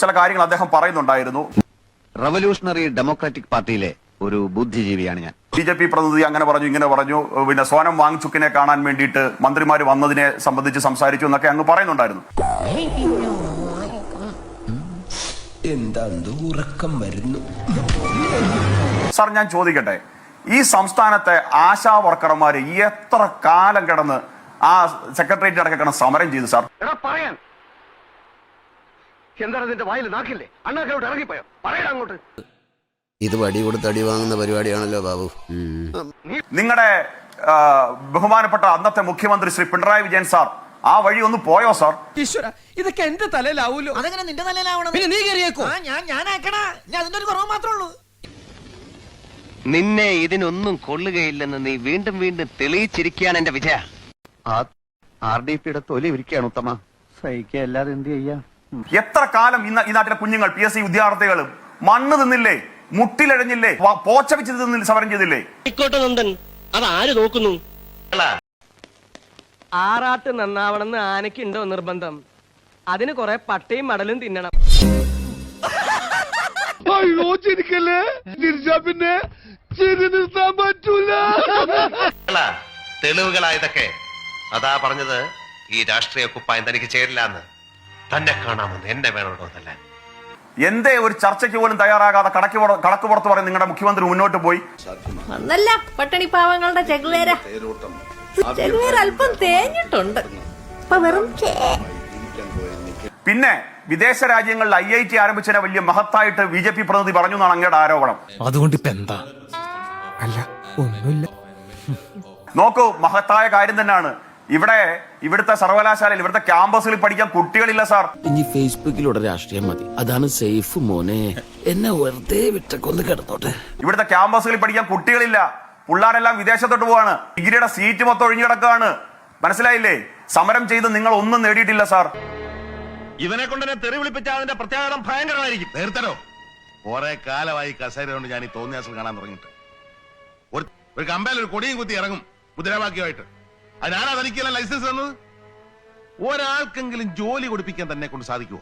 ചില കാര്യങ്ങൾ അദ്ദേഹം പറയുന്നുണ്ടായിരുന്നു. റവല്യൂഷണറി ഡെമോക്രാറ്റിക് പാർട്ടിയിലെ ഒരു ബുദ്ധിജീവിയാണ് ഞാൻ. BJP പ്രതിനിധി അങ്ങനെ പറഞ്ഞു, ഇങ്ങനെ പറഞ്ഞു, പിന്നെ സോനം വാങ്ചുക്കിനെ കാണാൻ വേണ്ടിയിട്ട് മന്ത്രിമാർ വന്നതിനെ സംബന്ധിച്ച് സംസാരിച്ചു എന്നൊക്കെ അങ്ങ് പറയുന്നുണ്ടായിരുന്നു. എന്താ ഉറക്കം വരുന്നു സാർ, ഞാൻ ചോദിക്കട്ടെ, ഈ സംസ്ഥാനത്തെ ആശാ വർക്കർമാര് എത്ര കാലം കിടന്ന് ആ സെക്രട്ടേറിയറ്റ് അടക്കം കിടന്ന് സമരം ചെയ്തു സാർ? പറയാൻ എന്താണ് നിന്റെ വായിൽ നാക്കില്ലേ? അണ്ണാക്കോട്ട് ഇറങ്ങിപ്പോയോ? പറയണം അങ്ങോട്ട്. ഇത് വടി കൊടുത്ത് അടി വാങ്ങുന്ന പരിപാടിയാണല്ലോ ബാബു. നിങ്ങളുടെ ബഹുമാനപ്പെട്ട അന്നത്തെ മുഖ്യമന്ത്രി ശ്രീ പിണറായി വിജയൻ സാർ ആ വഴി ഒന്ന് പോയോ സാർ? ഈശ്വര, ഇതൊക്കെ എന്റെ തലയിലാവൂലോ? അതെങ്ങനെ നിന്റെ തലയിലാവണം? പിന്നെ നീ കയറിയേക്കോ? ഞാനാക്കണ, ഞാൻ അതിന്റെ ഒരു കുറവ് മാത്രമേ ഉള്ളൂ. നിന്നെ ഇതിനൊന്നും കൊള്ളുകയില്ലെന്ന് നീ വീണ്ടും വീണ്ടും തെളിയിച്ചിരിക്കുകയാണ് എന്റെ വിജയ. RDPയുടെ തൊലി ഇരിക്കുകയാണ് ഉത്തമ. സഹിക്കല്ലാതെ എന്ത് ചെയ്യാ? എത്ര കാലം ഈ നാട്ടിലെ കുഞ്ഞുങ്ങൾ, PSC വിദ്യാർത്ഥികളും മണ്ണ് തിന്നില്ലേ, മുട്ടിലഴഞ്ഞില്ലേ, പോച്ച വെച്ച് തിന്നില്ല, സമരം ചെയ്തില്ലേ? നന്ദൻ, അത് ആര് നോക്കുന്നു? ആറാട്ട് നന്നാവണമെന്ന് ആനയ്ക്കുണ്ടോ നിർബന്ധം? അതിന് കുറെ പട്ടയും മടലും തിന്നണം. പിന്നെ നിർത്താൻ പറ്റൂല. തെളിവുകളായതൊക്കെ അതാ പറഞ്ഞത്. ഈ രാഷ്ട്രീയ കുപ്പായം തനിക്ക് ചേരില്ല എന്ന് തന്നെ കാണാമെന്ന് എന്നെ വേണമെന്നല്ല. എന്തേ ഒരു ചർച്ചയ്ക്ക് പോലും തയ്യാറാകാതെ കടക്ക് പുറത്ത് പറയും നിങ്ങളുടെ മുഖ്യമന്ത്രി മുന്നോട്ട് പോയി? ഒന്നല്ല, പട്ടിണി പാവങ്ങളുടെ ചെകുവേര അല്പം തേഞ്ഞിട്ടുണ്ട്. പിന്നെ വിദേശ രാജ്യങ്ങളിൽ IIT ആരംഭിച്ചതിനെ വലിയ മഹത്തായിട്ട് BJP പ്രതിനിധി പറഞ്ഞു എന്നാണ് അങ്ങയുടെ ആരോപണം. അതുകൊണ്ട് ഇപ്പൊ എന്താ? അല്ല, ഒന്നുമില്ല. നോക്കൂ, മഹത്തായ കാര്യം തന്നെയാണ്. ഇവിടുത്തെ സർവകലാശാലയിൽ, ഇവിടുത്തെ ക്യാമ്പസിൽ പഠിക്കാൻ കുട്ടികളില്ല സാർ. ഇനി ഫേസ്ബുക്കിലൂടെ രാഷ്ട്രീയം മതി, അതാണ് സേഫ് മോനെ. എന്നെ വെറുതെ വിട്ടക്കൊന്ന് കിടന്നോട്ടെ. ഇവിടുത്തെ ക്യാമ്പസുകളിൽ പഠിക്കാൻ കുട്ടികളില്ല. പിള്ളേരെല്ലാം വിദേശത്തോട്ട് പോവാണ്. ഡിഗ്രിയുടെ സീറ്റ് മൊത്തം ഒഴിഞ്ഞു കിടക്കുകയാണ്. മനസ്സിലായില്ലേ? സമരം ചെയ്ത് നിങ്ങൾ ഒന്നും നേടിയിട്ടില്ല സാർ. ഇവനെ കൊണ്ട് എന്നെ തെറി വിളിപ്പിച്ചാൽ അതിന്റെ പ്രത്യാഘാതം ഭയങ്കരമായിരിക്കും. നേരത്തരോ കുറെ കാലമായി കസേര കൊണ്ട് ഞാൻ ഈ തോന്നിയാസം കാണാൻ തുടങ്ങിയിട്ട് ഒരു കമ്പയിൽ ഒരു കൊടിയും കുത്തി ഇറങ്ങും മുദ്രാവാക്യമായിട്ട്. അതിനാരാ തനിക്കല്ല ലൈസൻസ് തന്നത്? ഒരാൾക്കെങ്കിലും ജോലി കൊടുപ്പിക്കാൻ തന്നെ കൊണ്ട് സാധിക്കുമോ?